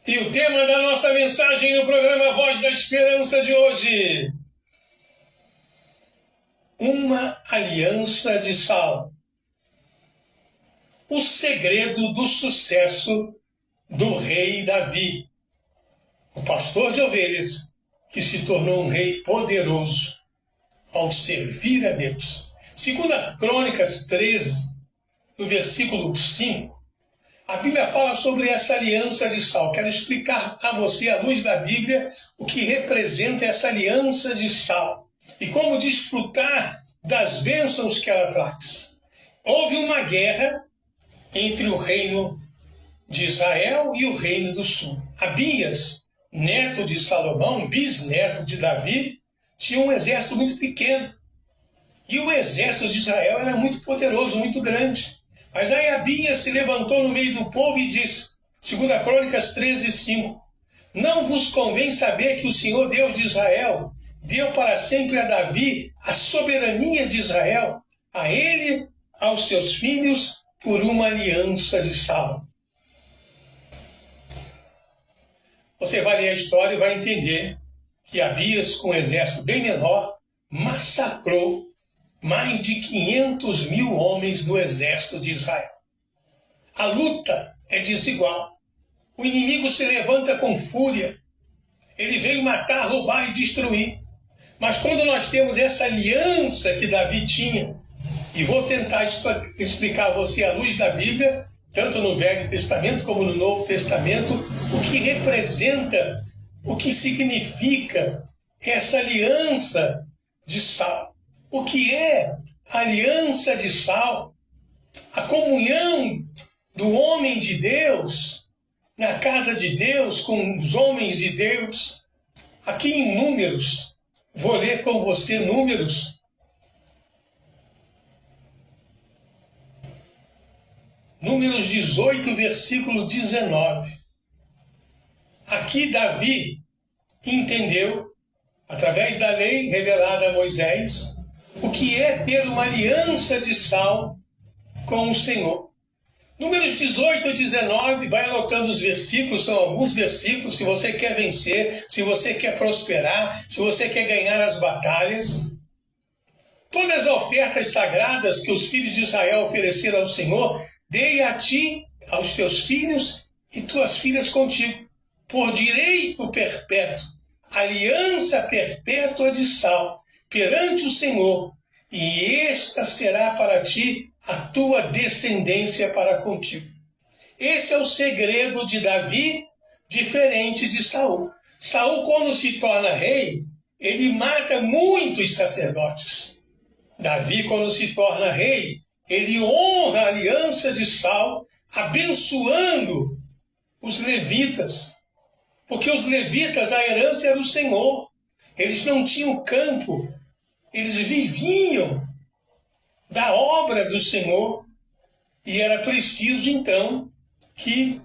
E o tema da nossa mensagem no programa Voz da Esperança de hoje: uma aliança de sal. O segredo do sucesso do rei Davi, o pastor de ovelhas que se tornou um rei poderoso ao servir a Deus. 2 Crônicas 13, no versículo 5, a Bíblia fala sobre essa aliança de sal. Quero explicar a você, à luz da Bíblia, o que representa essa aliança de sal e como desfrutar das bênçãos que ela traz. Houve uma guerra entre o reino de Israel e o reino do sul. Abias, neto de Salomão, bisneto de Davi, tinha um exército muito pequeno. E o exército de Israel era muito poderoso, muito grande. Mas aí Abias se levantou no meio do povo e disse, 2 Crônicas 13, 5, não vos convém saber que o Senhor Deus de Israel deu para sempre a Davi a soberania de Israel, a ele, aos seus filhos, por uma aliança de sal. Você vai ler a história e vai entender que Abias, com um exército bem menor, massacrou mais de 500 mil homens do exército de Israel. A luta é desigual. O inimigo se levanta com fúria. Ele veio matar, roubar e destruir. Mas quando nós temos essa aliança que Davi tinha, e vou tentar explicar a você à luz da Bíblia, tanto no Velho Testamento como no Novo Testamento, o que representa, o que significa essa aliança de sal. O que é a aliança de sal? A comunhão do homem de Deus na casa de Deus com os homens de Deus. Aqui em Números, vou ler com você Números. Números 18, versículo 19. Aqui Davi entendeu, através da lei revelada a Moisés, o que é ter uma aliança de sal com o Senhor. Números 18 e 19, vai anotando os versículos, são alguns versículos. Se você quer vencer, se você quer prosperar, se você quer ganhar as batalhas. Todas as ofertas sagradas que os filhos de Israel ofereceram ao Senhor, dei a ti, aos teus filhos e tuas filhas contigo, por direito perpétuo, aliança perpétua de sal, perante o Senhor, e esta será para ti a tua descendência para contigo. Esse é o segredo de Davi, diferente de Saul. Saul, quando se torna rei, ele mata muitos sacerdotes. Davi, quando se torna rei, ele honra a aliança de sal, abençoando os levitas, porque os levitas, a herança era o Senhor. Eles não tinham campo, eles viviam da obra do Senhor, e era preciso então que,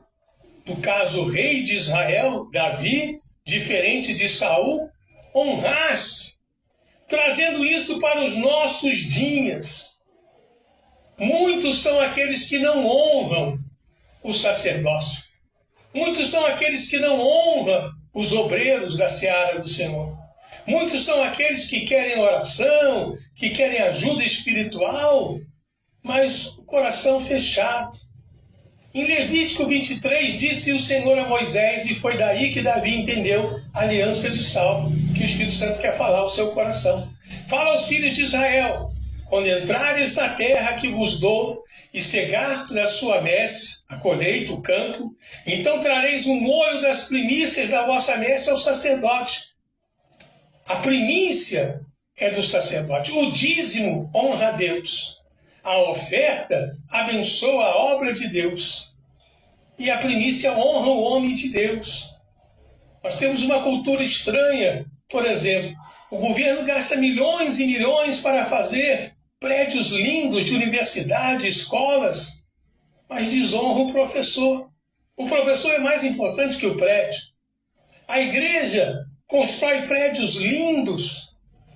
no caso o rei de Israel, Davi, diferente de Saul, honrasse, trazendo isso para os nossos dias. Muitos são aqueles que não honram o sacerdócio. Muitos são aqueles que não honram os obreiros da seara do Senhor. Muitos são aqueles que querem oração, que querem ajuda espiritual, mas o coração fechado. Em Levítico 23, disse o Senhor a Moisés, e foi daí que Davi entendeu a aliança de sal, que o Espírito Santo quer falar ao seu coração. Fala aos filhos de Israel, quando entrares na terra que vos dou, e cegardes a sua messe, a colheita, o campo, então trareis um molho das primícias da vossa messe ao sacerdote. A primícia é do sacerdote. O dízimo honra a Deus. A oferta abençoa a obra de Deus. E a primícia honra o homem de Deus. Nós temos uma cultura estranha. Por exemplo, o governo gasta milhões e milhões para fazer prédios lindos de universidade, escolas, mas desonra o professor. O professor é mais importante que o prédio. A igreja constrói prédios lindos,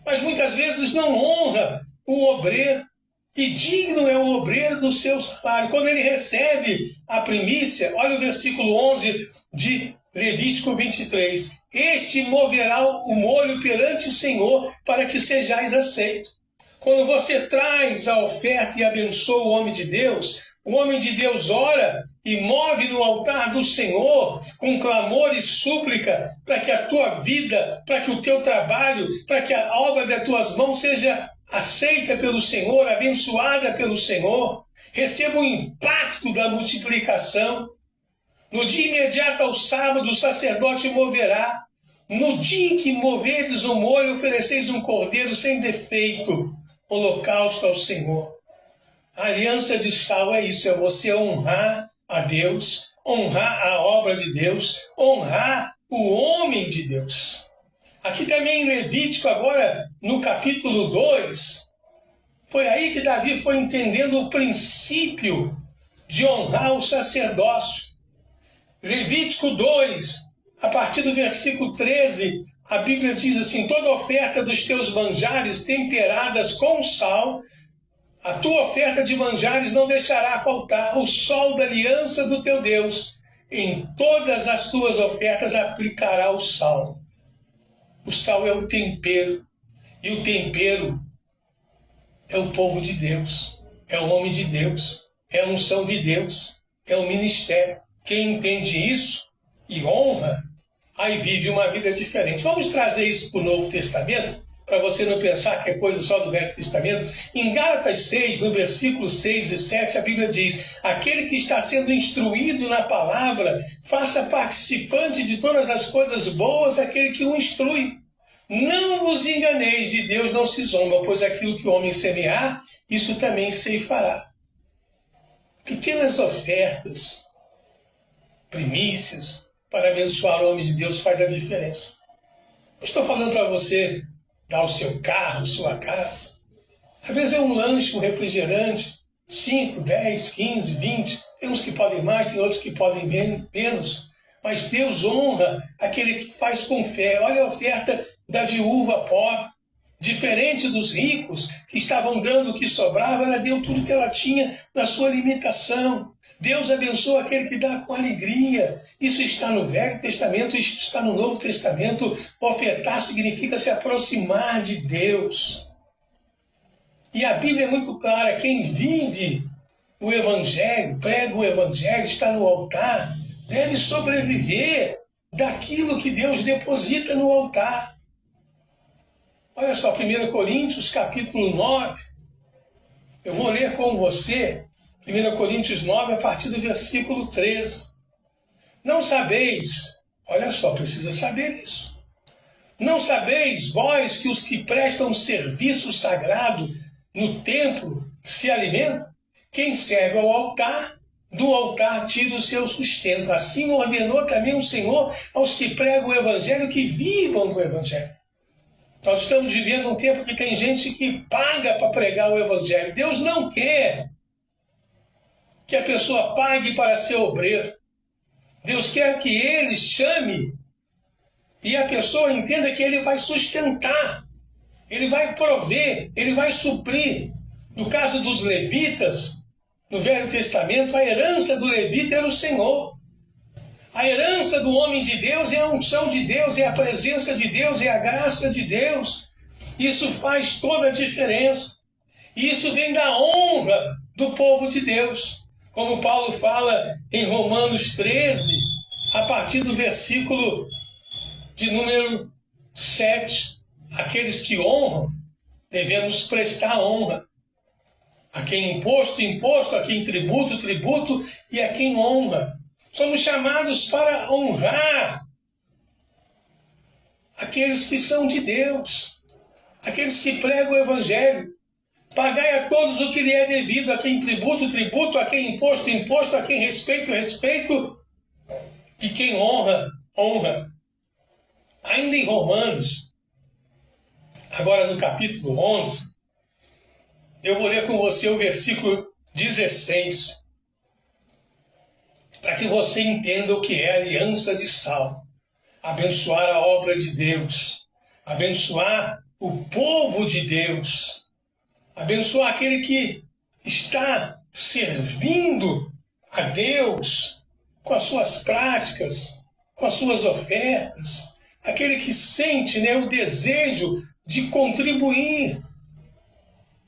mas muitas vezes não honra o obreiro. E digno é o obreiro do seu salário. Quando ele recebe a primícia, olha o versículo 11 de Levítico 23. Este moverá o molho perante o Senhor para que sejais aceito. Quando você traz a oferta e abençoa o homem de Deus ora e move no altar do Senhor com clamor e súplica para que a tua vida, para que o teu trabalho, para que a obra das tuas mãos seja aceita pelo Senhor, abençoada pelo Senhor, receba o impacto da multiplicação. No dia imediato ao sábado, o sacerdote moverá. No dia em que moverdes o molho, ofereceis um cordeiro sem defeito, holocausto ao Senhor. A aliança de sal é isso, é você honrar a Deus, honrar a obra de Deus, honrar o homem de Deus. Aqui também em Levítico, agora no capítulo 2, foi aí que Davi foi entendendo o princípio de honrar o sacerdócio. Levítico 2, a partir do versículo 13, a Bíblia diz assim: toda oferta dos teus manjares temperadas com sal, a tua oferta de manjares não deixará faltar, o sol da aliança do teu Deus. Em todas as tuas ofertas aplicará o sal. O sal é o tempero, e o tempero é o povo de Deus, é o homem de Deus, é a unção de Deus, é o ministério. Quem entende isso e honra, aí vive uma vida diferente. Vamos trazer isso para o Novo Testamento, para você não pensar que é coisa só do Velho Testamento. Em Gálatas 6, no versículo 6 e 7, a Bíblia diz: aquele que está sendo instruído na palavra, faça participante de todas as coisas boas aquele que o instrui. Não vos enganeis, de Deus não se zomba, pois aquilo que o homem semear, isso também ceifará. Pequenas ofertas, primícias, para abençoar o homem de Deus faz a diferença. Eu estou falando para você dar o seu carro, sua casa. Às vezes é um lanche, um refrigerante, 5, 10, 15, 20. Tem uns que podem mais, tem outros que podem menos. Mas Deus honra aquele que faz com fé. Olha a oferta da viúva pobre. Diferente dos ricos que estavam dando o que sobrava, ela deu tudo que ela tinha na sua limitação. Deus abençoa aquele que dá com alegria. Isso está no Velho Testamento, isso está no Novo Testamento. Ofertar significa se aproximar de Deus. E a Bíblia é muito clara: quem vive o Evangelho, prega o Evangelho, está no altar, deve sobreviver daquilo que Deus deposita no altar. Olha só, 1 Coríntios capítulo 9. Eu vou ler com você 1 Coríntios 9, a partir do versículo 13. Não sabeis, olha só, precisa saber isso. Não sabeis vós que os que prestam serviço sagrado no templo se alimentam? Quem serve ao altar, do altar tira o seu sustento. Assim ordenou também o Senhor aos que pregam o Evangelho que vivam do Evangelho. Nós estamos vivendo um tempo que tem gente que paga para pregar o Evangelho. Deus não quer que a pessoa pague para ser obreiro. Deus quer que ele chame e a pessoa entenda que ele vai sustentar, ele vai prover, ele vai suprir. No caso dos levitas, no Velho Testamento, a herança do levita era o Senhor. A herança do homem de Deus é a unção de Deus, é a presença de Deus, é a graça de Deus. Isso faz toda a diferença. Isso vem da honra do povo de Deus. Como Paulo fala em Romanos 13, a partir do versículo de número 7. Aqueles que honram, devemos prestar honra. A quem imposto, imposto, a quem tributo, tributo, e a quem honra. Somos chamados para honrar aqueles que são de Deus, aqueles que pregam o Evangelho. Pagai a todos o que lhe é devido, a quem tributo, tributo, a quem imposto, imposto, a quem respeito, respeito, e quem honra, honra. Ainda em Romanos, agora no capítulo 11, eu vou ler com você o versículo 16, para que você entenda o que é aliança de sal. Abençoar a obra de Deus, abençoar o povo de Deus, abençoar aquele que está servindo a Deus com as suas práticas, com as suas ofertas, aquele que sente, né, o desejo de contribuir,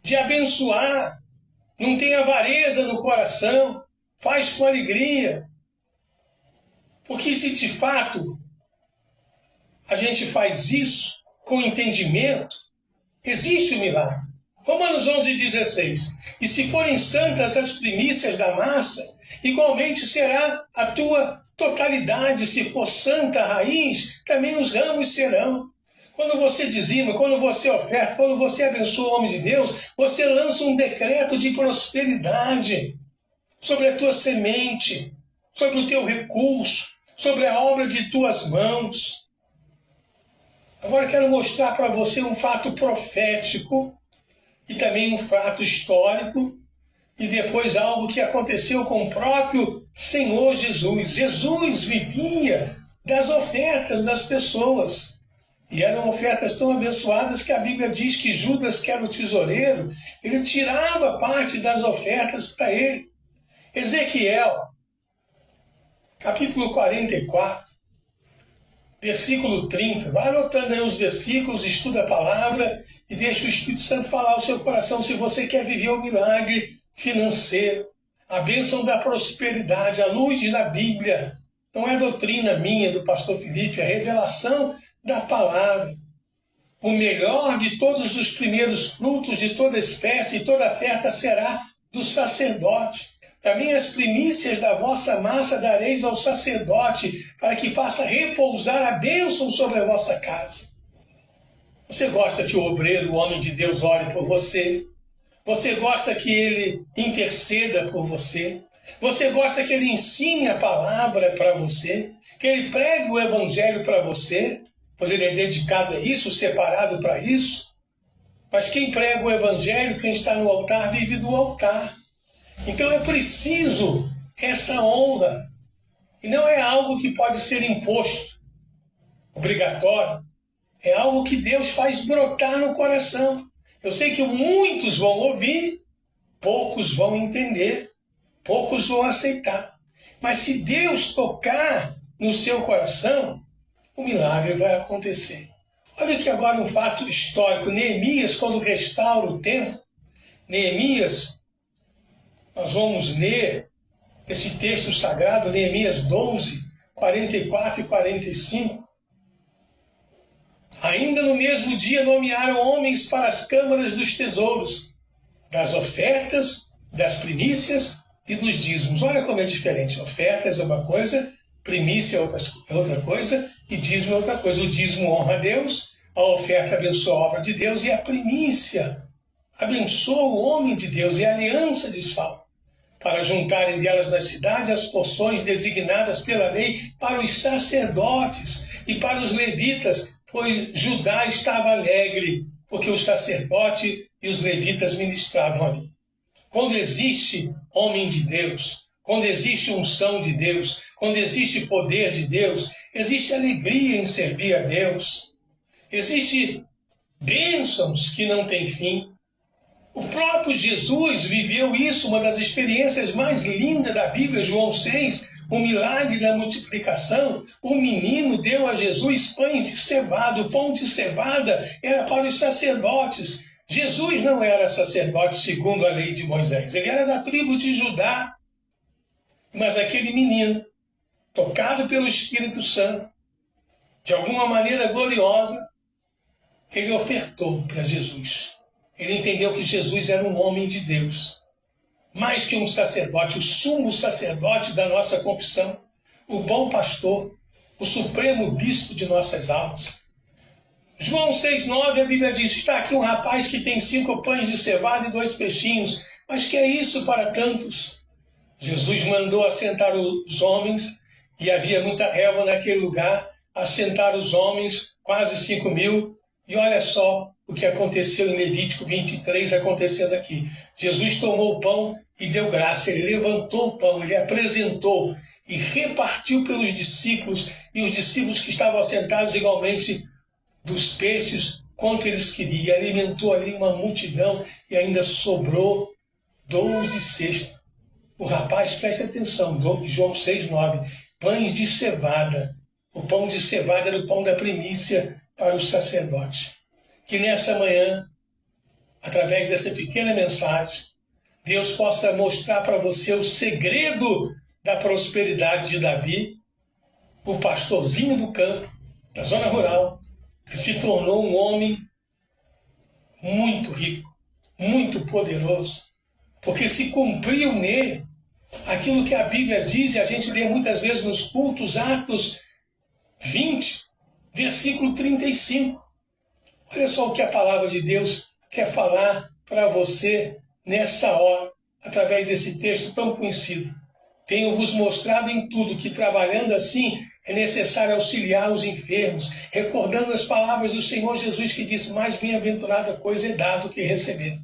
de abençoar, não tem avareza no coração, faz com alegria. Porque se de fato a gente faz isso com entendimento, existe o milagre. Romanos 11,16. E se forem santas as primícias da massa, igualmente será a tua totalidade. Se for santa a raiz, também os ramos serão. Quando você dizima, quando você oferta, quando você abençoa o homem de Deus, você lança um decreto de prosperidade sobre a tua semente, sobre o teu recurso, sobre a obra de tuas mãos. Agora quero mostrar para você um fato profético e também um fato histórico e depois algo que aconteceu com o próprio Senhor Jesus. Jesus vivia das ofertas das pessoas. E eram ofertas tão abençoadas que a Bíblia diz que Judas, que era o tesoureiro, ele tirava parte das ofertas para ele. Ezequiel, capítulo 44, versículo 30. Vai anotando aí os versículos, estuda a palavra e deixa o Espírito Santo falar ao seu coração se você quer viver o milagre financeiro, a bênção da prosperidade, a luz da Bíblia. Não é doutrina minha, do pastor Felipe, é a revelação da palavra. O melhor de todos os primeiros frutos de toda espécie e toda oferta será do sacerdote. Também as primícias da vossa massa dareis ao sacerdote, para que faça repousar a bênção sobre a vossa casa. Você gosta que o obreiro, o homem de Deus, ore por você? Você gosta que ele interceda por você? Você gosta que ele ensine a palavra para você? Que ele pregue o evangelho para você? Pois ele é dedicado a isso, separado para isso? Mas quem prega o evangelho, quem está no altar, vive do altar. Então é preciso essa honra. E não é algo que pode ser imposto, obrigatório. É algo que Deus faz brotar no coração. Eu sei que muitos vão ouvir, poucos vão entender, poucos vão aceitar. Mas se Deus tocar no seu coração, o milagre vai acontecer. Olha aqui agora um fato histórico. Neemias, quando restaura o templo, Neemias, nós vamos ler esse texto sagrado, Neemias 12, 44 e 45. Ainda no mesmo dia nomearam homens para as câmaras dos tesouros, das ofertas, das primícias e dos dízimos. Olha como é diferente. Ofertas é uma coisa, primícia é outra coisa e dízimo é outra coisa. O dízimo honra a Deus, a oferta abençoa a obra de Deus e a primícia abençoa o homem de Deus e a aliança de sal, para juntarem delas nas cidades as porções designadas pela lei para os sacerdotes e para os levitas, pois Judá estava alegre, porque o sacerdote e os levitas ministravam ali. Quando existe homem de Deus, quando existe unção de Deus, quando existe poder de Deus, existe alegria em servir a Deus. Existe bênçãos que não têm fim. O próprio Jesus viveu isso, uma das experiências mais lindas da Bíblia, João 6, o milagre da multiplicação. O menino deu a Jesus pães de cevada. O pão de cevada era para os sacerdotes. Jesus não era sacerdote segundo a lei de Moisés, ele era da tribo de Judá. Mas aquele menino, tocado pelo Espírito Santo, de alguma maneira gloriosa, ele ofertou para Jesus. Ele entendeu que Jesus era um homem de Deus, mais que um sacerdote, o sumo sacerdote da nossa confissão, o bom pastor, o supremo bispo de nossas almas. João 6,9, a Bíblia diz, está aqui um rapaz que tem 5 pães de cevada e 2 peixinhos, mas que é isso para tantos? Jesus mandou assentar os homens, e havia muita relva naquele lugar, assentar os homens, quase 5.000, e olha só o que aconteceu em Levítico 23, acontecendo aqui. Jesus tomou o pão e deu graça, ele levantou o pão, ele apresentou e repartiu pelos discípulos, e os discípulos que estavam assentados igualmente dos peixes, quanto eles queriam, e alimentou ali uma multidão, e ainda sobrou 12 cestos. O rapaz, preste atenção, João 6,9, pães de cevada, O pão de cevada era o pão da primícia para o sacerdote. Que nessa manhã, através dessa pequena mensagem, Deus possa mostrar para você o segredo da prosperidade de Davi, o pastorzinho do campo, da zona rural, que se tornou um homem muito rico, muito poderoso, porque se cumpriu nele aquilo que a Bíblia diz, e a gente lê muitas vezes nos cultos, Atos 20, versículo 35. Olha só o que a palavra de Deus quer falar para você nessa hora, através desse texto tão conhecido. Tenho-vos mostrado em tudo que, trabalhando assim, é necessário auxiliar os enfermos, recordando as palavras do Senhor Jesus, que disse: mais bem-aventurada coisa é dar do que receber.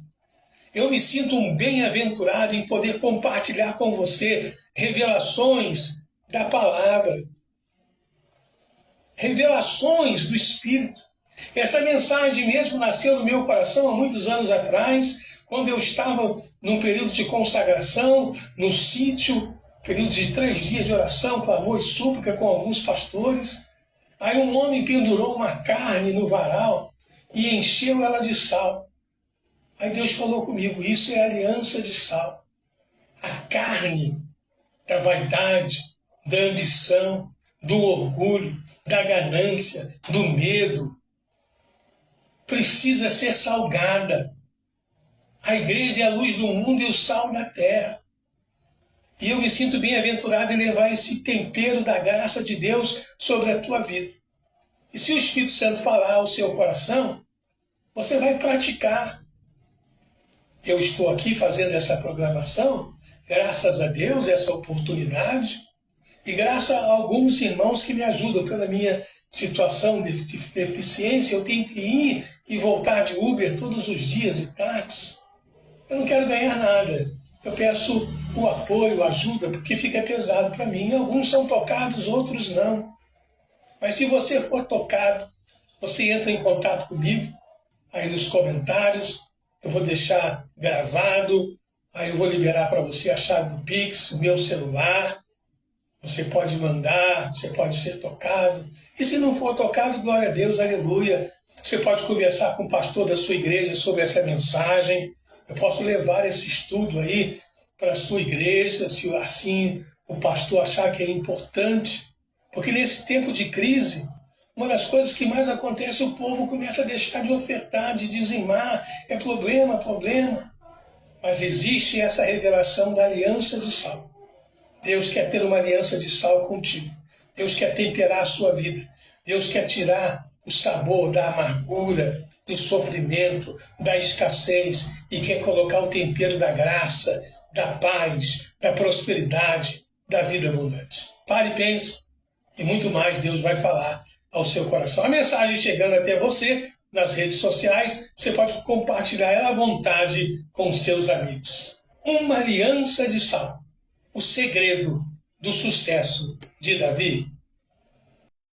Eu me sinto um bem-aventurado em poder compartilhar com você revelações da palavra, revelações do Espírito. Essa mensagem mesmo nasceu no meu coração há muitos anos atrás, quando eu estava num período de consagração, no sítio, período de 3 dias de oração, clamor e súplica com alguns pastores. Aí um homem pendurou uma carne no varal e encheu ela de sal. Aí Deus falou comigo: isso é aliança de sal. A carne da vaidade, da ambição, do orgulho, da ganância, do medo, precisa ser salgada. A igreja é a luz do mundo e o sal da terra. E eu me sinto bem-aventurado em levar esse tempero da graça de Deus sobre a tua vida. E se o Espírito Santo falar ao seu coração, você vai praticar. Eu estou aqui fazendo essa programação, graças a Deus, essa oportunidade, e graças a alguns irmãos que me ajudam pela minha situação de deficiência. Eu tenho que ir e voltar de Uber todos os dias e táxi. Eu não quero ganhar nada. Eu peço o apoio, a ajuda, porque fica pesado para mim. Alguns são tocados, outros não. Mas se você for tocado, você entra em contato comigo, aí nos comentários, eu vou deixar gravado, aí eu vou liberar para você a chave do Pix, o meu celular. Você pode mandar, você pode ser tocado. E se não for tocado, glória a Deus, aleluia. Você pode conversar com o pastor da sua igreja sobre essa mensagem. Eu posso levar esse estudo aí para a sua igreja, se assim o pastor achar que é importante. Porque nesse tempo de crise, uma das coisas que mais acontece, o povo começa a deixar de ofertar, de dizimar. É problema, problema. Mas existe essa revelação da aliança de sal. Deus quer ter uma aliança de sal contigo. Deus quer temperar a sua vida. Deus quer tirar o sabor da amargura, do sofrimento, da escassez, e quer colocar o tempero da graça, da paz, da prosperidade, da vida abundante. Pare e pense, e muito mais Deus vai falar ao seu coração. A mensagem chegando até você nas redes sociais, você pode compartilhar ela à vontade com seus amigos. Uma aliança de sal. O segredo do sucesso de Davi.